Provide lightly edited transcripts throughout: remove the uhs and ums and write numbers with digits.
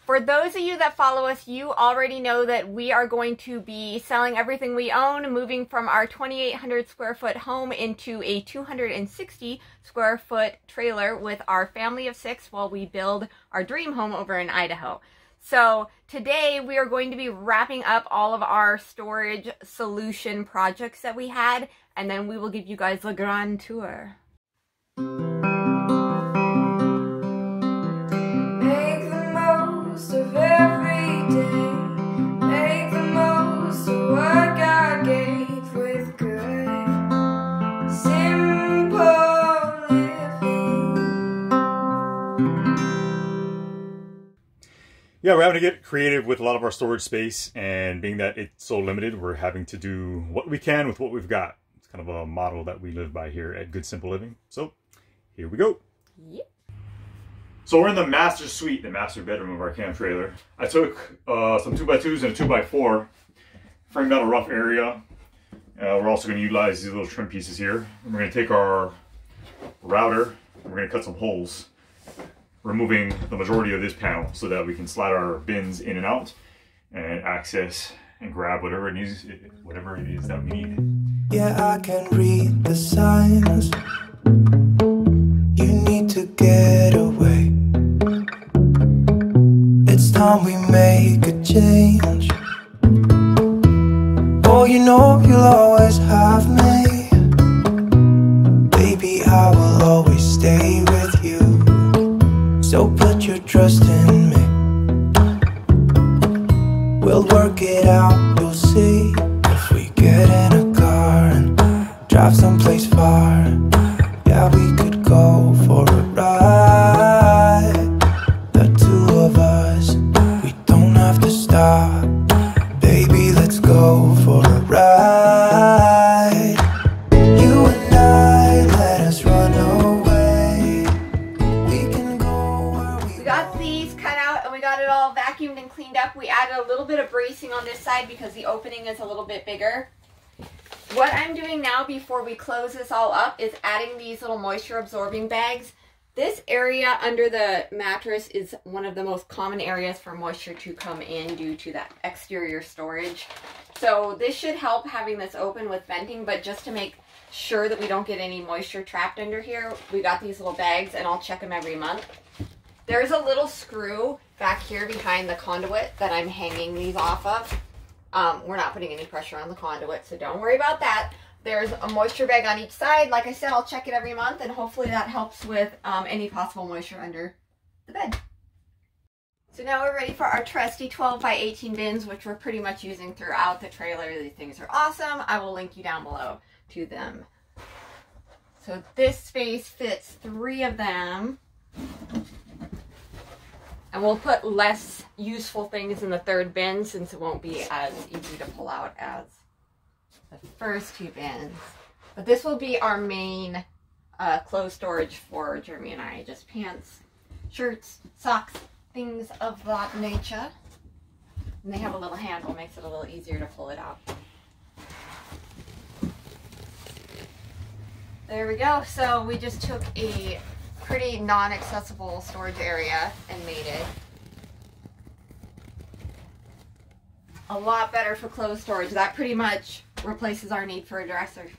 For those of you that follow us, you already know that we are going to be selling everything we own, moving from our 2,800 square foot home into a 260 square foot trailer with our family of 6 while we build our dream home over in Idaho. So today we are going to be wrapping up all of our storage solution projects that we had, and then we will give you guys a grand tour. Of every day, make the most of what God gave with good, simple living. Yeah, we're having to get creative with a lot of our storage space, and being that it's so limited, we're having to do what we can with what we've got. It's kind of a model that we live by here at Good Simple Living. So here we go. Yep. So we're in the master suite, the master bedroom of our camp trailer. I took some 2x2s and a 2x4, framed out a rough area. We're also going to utilize these little trim pieces here. And we're going to take our router, and we're going to cut some holes, removing the majority of this panel so that we can slide our bins in and out and access and grab whatever it is that we need. Yeah, I can read the signs. You need to get away. It's time we make a change. Oh, you know you'll always have me. Baby, I will always stay with you. So put your trust in me. We'll work it out, you'll see. If we get in a car and drive someplace far, yeah, we could go for a ride. The two of us, we don't have to stop. Baby, let's go for a ride. You and I, let us run away. We can go where we got these cut out and we got it all vacuumed and cleaned up. We added a little bit of bracing on this side because the opening is a little bit bigger. What I'm doing now before we close this all up is adding these little moisture absorbing bags. This area under the mattress is one of the most common areas for moisture to come in due to that exterior storage. So this should help having this open with venting, but just to make sure that we don't get any moisture trapped under here, we got these little bags and I'll check them every month. There's a little screw back here behind the conduit that I'm hanging these off of. We're not putting any pressure on the conduit, so don't worry about that. There's a moisture bag on each side. Like I said, I'll check it every month, and hopefully that helps with any possible moisture under the bed. So now we're ready for our trusty 12x18 bins, which we're pretty much using throughout the trailer. These things are awesome. I will link you down below to them. So this space fits 3 of them. And we'll put less useful things in the 3rd bin since it won't be as easy to pull out as the first 2 bins. But this will be our main clothes storage for Jeremy and I. Just pants, shirts, socks, things of that nature. And they have a little handle, makes it a little easier to pull it out. There we go. So we just took a pretty non-accessible storage area and made it a lot better for clothes storage. That pretty much replaces our need for a dresser.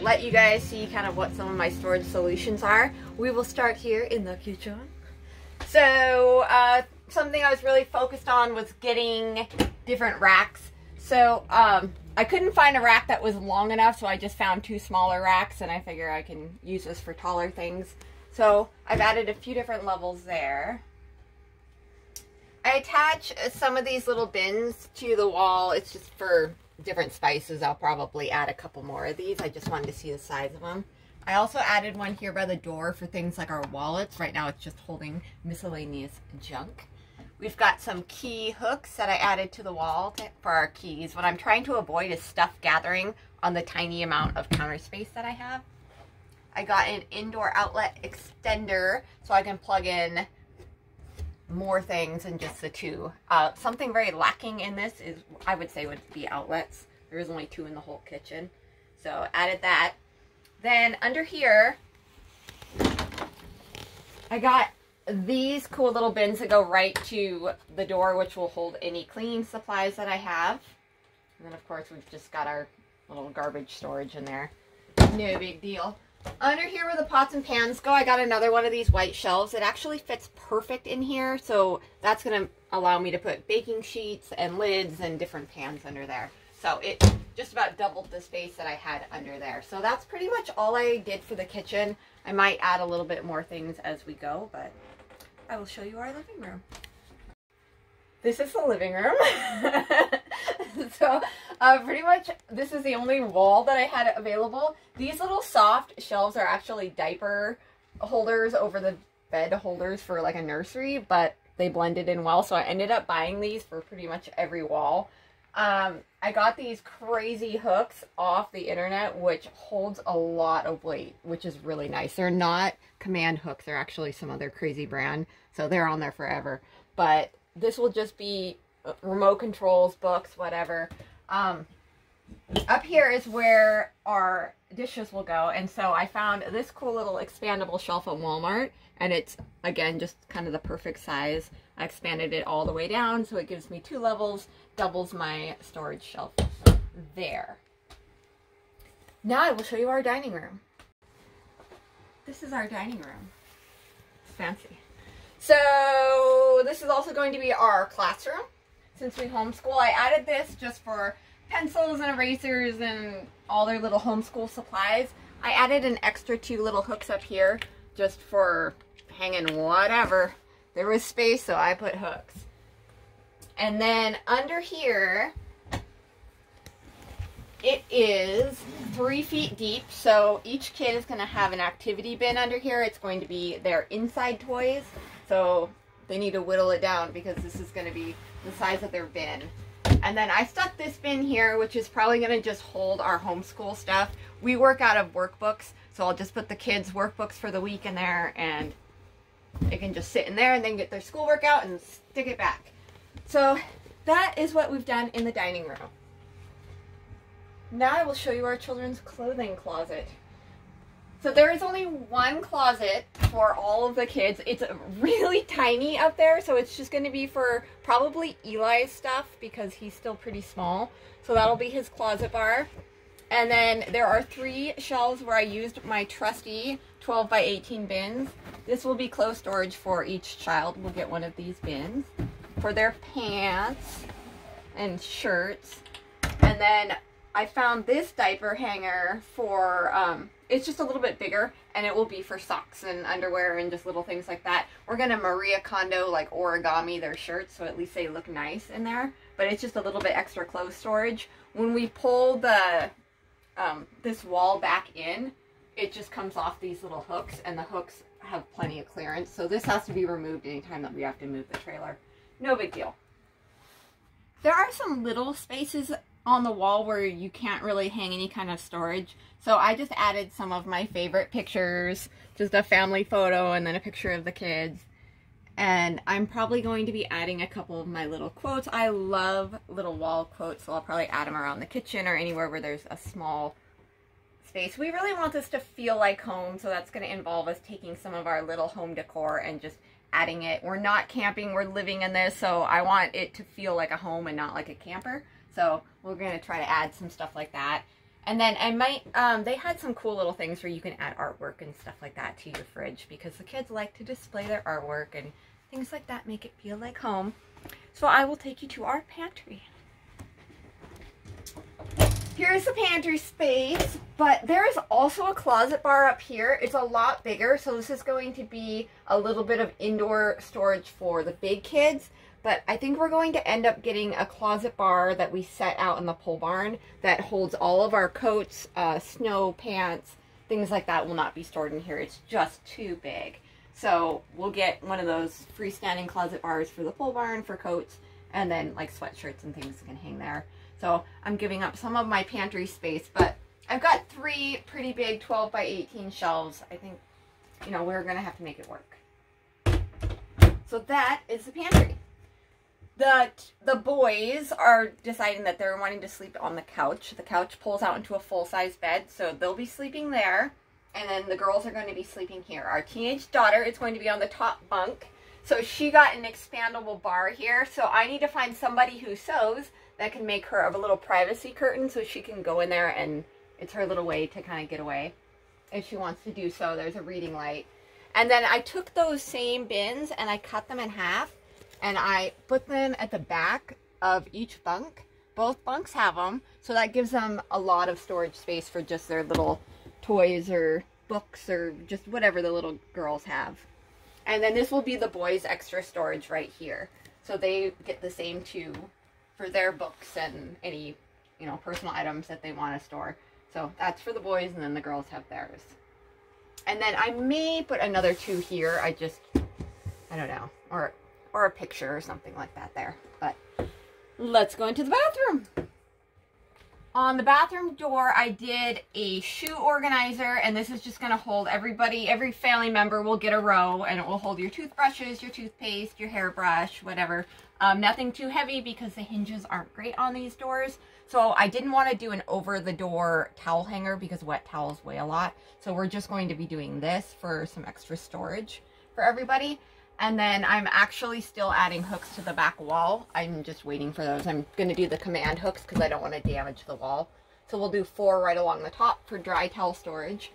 let you guys see kind of what some of my storage solutions are. We will start here in the kitchen. So something I was really focused on was getting different racks. So I couldn't find a rack that was long enough, so I just found 2 smaller racks, and I figure I can use this for taller things. So I've added a few different levels there. I attach some of these little bins to the wall. It's just for different spices. I'll probably add a couple more of these. I just wanted to see the size of them. I also added one here by the door for things like our wallets. Right now it's just holding miscellaneous junk. We've got some key hooks that I added to the wall for our keys. What I'm trying to avoid is stuff gathering on the tiny amount of counter space that I have. I got an indoor outlet extender so I can plug in more things than just the 2. Something very lacking in this is, I would say, would be outlets. There is only 2 in the whole kitchen. So added that. Then under here, I got these cool little bins that go right to the door, which will hold any cleaning supplies that I have. And then of course we've just got our little garbage storage in there. No big deal. Under here where the pots and pans go, I got another one of these white shelves. It actually fits perfect in here, so that's going to allow me to put baking sheets and lids and different pans under there. So it just about doubled the space that I had under there. So that's pretty much all I did for the kitchen. I might add a little bit more things as we go, but I will show you our living room. This is the living room. So pretty much this is the only wall that I had available. These little soft shelves are actually diaper holders over the bed holders for like a nursery, but they blended in well, so I ended up buying these for pretty much every wall. I got these crazy hooks off the internet, which holds a lot of weight, which is really nice. They're not command hooks. They're actually some other crazy brand, so they're on there forever. But this will just be remote controls, books, whatever. Up here is where our dishes will go, and so I found this cool little expandable shelf at Walmart, and it's, again, just kind of the perfect size. I expanded it all the way down, so it gives me 2 levels, doubles my storage shelf there. Now I will show you our dining room. This is our dining room. It's fancy. So this is also going to be our classroom. Since we homeschool, I added this just for pencils and erasers and all their little homeschool supplies. I added an extra 2 little hooks up here just for hanging whatever. There was space, so I put hooks. And then under here, it is 3 feet deep, so each kid is going to have an activity bin under here. It's going to be their inside toys, so they need to whittle it down because this is going to be the size of their bin. And then I stuck this bin here, which is probably going to just hold our homeschool stuff. We work out of workbooks, so I'll just put the kids' workbooks for the week in there, and they can just sit in there and then get their schoolwork out and stick it back. So that is what we've done in the dining room. Now I will show you our children's clothing closet. So there is only 1 closet for all of the kids. It's really tiny up there, so it's just going to be for probably Eli's stuff because he's still pretty small. So that'll be his closet bar. And then there are 3 shelves where I used my trusty 12 by 18 bins. This will be closed storage for each child. We'll get one of these bins for their pants and shirts. And then I found this diaper hanger for, it's just a little bit bigger, and it will be for socks and underwear and just little things like that. We're going to Maria Kondo, like, origami their shirts, so at least they look nice in there. But it's just a little bit extra clothes storage. When we pull the this wall back in, it just comes off these little hooks, and the hooks have plenty of clearance. So this has to be removed anytime that we have to move the trailer. No big deal. There are some little spaces on the wall where you can't really hang any kind of storage. So I just added some of my favorite pictures, just a family photo and then a picture of the kids. And I'm probably going to be adding a couple of my little quotes. I love little wall quotes, so I'll probably add them around the kitchen or anywhere where there's a small space. We really want this to feel like home, so that's going to involve us taking some of our little home decor and just adding it. We're not camping, we're living in this, so I want it to feel like a home and not like a camper. So we're going to try to add some stuff like that. And then I might, they had some cool little things where you can add artwork and stuff like that to your fridge because the kids like to display their artwork and things like that make it feel like home. So I will take you to our pantry. Here's the pantry space, but there is also a closet bar up here. It's a lot bigger, so this is going to be a little bit of indoor storage for the big kids. But I think we're going to end up getting a closet bar that we set out in the pole barn that holds all of our coats, snow pants, things like that will not be stored in here. It's just too big. So we'll get one of those freestanding closet bars for the pole barn for coats, and then like sweatshirts and things can hang there. So I'm giving up some of my pantry space, but I've got 3 pretty big 12 by 18 shelves. I think, you know, we're going to have to make it work. So that is the pantry. The boys are deciding that they're wanting to sleep on the couch. The couch pulls out into a full-size bed, so they'll be sleeping there. And then the girls are going to be sleeping here. Our teenage daughter is going to be on the top bunk. So she got an expandable bar here. So I need to find somebody who sews that can make her a little privacy curtain so she can go in there, and it's her little way to kind of get away if she wants to do so. There's a reading light. And then I took those same bins and I cut them in half and I put them at the back of each bunk. Both bunks have them, so that gives them a lot of storage space for just their little toys or books or just whatever the little girls have. And then this will be the boys' extra storage right here. So they get the same too for their books and any, you know, personal items that they want to store. So that's for the boys, and then the girls have theirs. And then I may put another 2 here. I don't know. Or a picture or something like that there. But let's go into the bathroom. On the bathroom door, I did a shoe organizer, and this is just going to hold everybody, every family member will get a row, and it will hold your toothbrushes, your toothpaste, your hairbrush, whatever. Nothing too heavy because the hinges aren't great on these doors. So I didn't want to do an over-the-door towel hanger because wet towels weigh a lot. So we're just going to be doing this for some extra storage for everybody. And then I'm actually still adding hooks to the back wall. I'm just waiting for those. I'm going to do the command hooks because I don't want to damage the wall. So we'll do 4 right along the top for dry towel storage.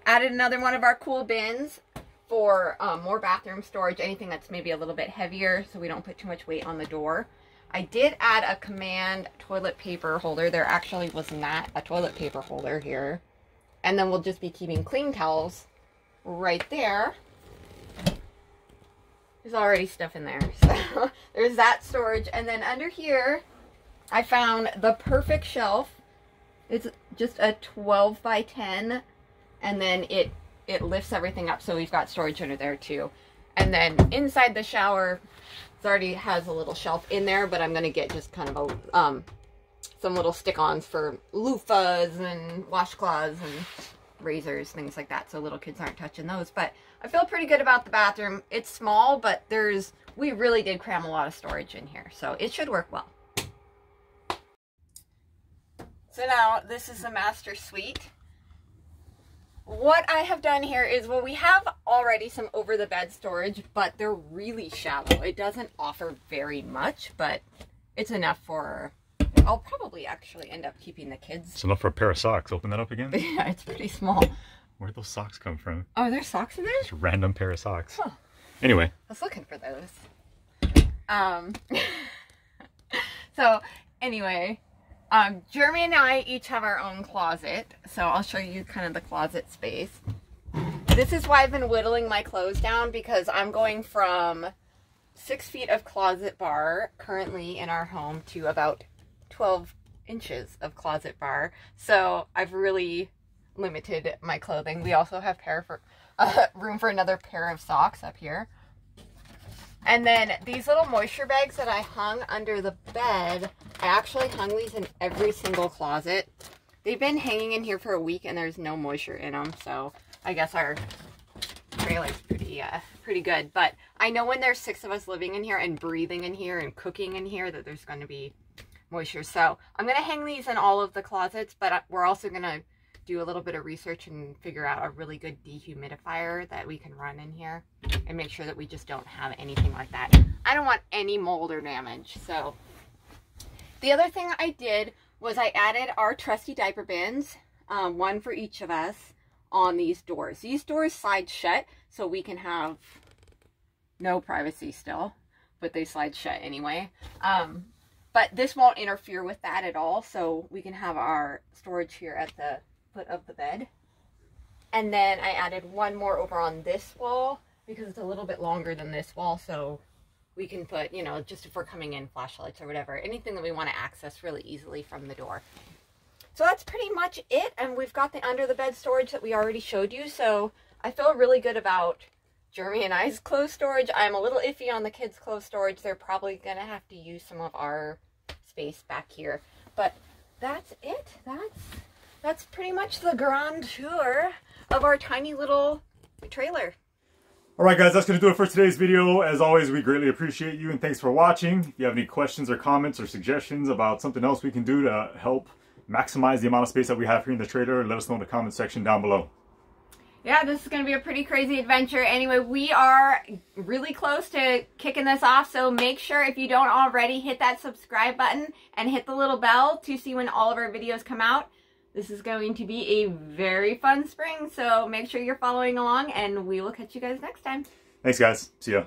Added another one of our cool bins for more bathroom storage, anything that's maybe a little bit heavier so we don't put too much weight on the door. I did add a command toilet paper holder. There actually was not a toilet paper holder here. And then we'll just be keeping clean towels right there. There's already stuff in there. So there's that storage. And then under here, I found the perfect shelf. It's just a 12 by 10. And then it lifts everything up. So we've got storage under there too. And then inside the shower, it already has a little shelf in there, but I'm going to get just kind of a, some little stick-ons for loofahs and washcloths and razors, things like that, so little kids aren't touching those. But I feel pretty good about the bathroom. It's small, but we really did cram a lot of storage in here, so it should work well. So now this is the master suite. What I have done here is, well, we have already some over the bed storage, but they're really shallow. It doesn't offer very much, but it's enough for, I'll probably actually end up keeping the kids. It's enough for a pair of socks. Open that up again. Yeah, it's pretty small. Where'd those socks come from? Oh, there's socks in there? Just a random pair of socks. Huh. Anyway. I was looking for those. So, anyway, Jeremy and I each have our own closet, so I'll show you kind of the closet space. This is why I've been whittling my clothes down, because I'm going from 6 feet of closet bar currently in our home to about 12 inches of closet bar. So I've really limited my clothing. We also have room for another pair of socks up here. And then these little moisture bags that I hung under the bed, I actually hung these in every single closet. They've been hanging in here for a week and there's no moisture in them, so I guess our trailer's pretty good. But I know when there's 6 of us living in here and breathing in here and cooking in here that there's going to be moisture. So I'm going to hang these in all of the closets, but we're also going to do a little bit of research and figure out a really good dehumidifier that we can run in here and make sure that we just don't have anything like that. I don't want any mold or damage. So the other thing I did was I added our trusty diaper bins, one for each of us, on these doors. These doors slide shut, so we can have no privacy still, but they slide shut anyway. But this won't interfere with that at all, so we can have our storage here at the foot of the bed. And then I added one more over on this wall because it's a little bit longer than this wall, so we can put, you know, just if we're coming in, flashlights or whatever, anything that we want to access really easily from the door. So that's pretty much it, and we've got the under the bed storage that we already showed you, so I feel really good about Jeremy and I's clothes storage. I'm a little iffy on the kids' clothes storage. They're probably going to have to use some of our space back here. But that's it. That's pretty much the grand tour of our tiny little trailer. Alright guys, that's going to do it for today's video. As always, we greatly appreciate you and thanks for watching. If you have any questions or comments or suggestions about something else we can do to help maximize the amount of space that we have here in the trailer, let us know in the comment section down below. Yeah, this is going to be a pretty crazy adventure. Anyway, we are really close to kicking this off, so make sure if you don't already, hit that subscribe button and hit the little bell to see when all of our videos come out. This is going to be a very fun spring, so make sure you're following along, and we will catch you guys next time. Thanks guys. See ya.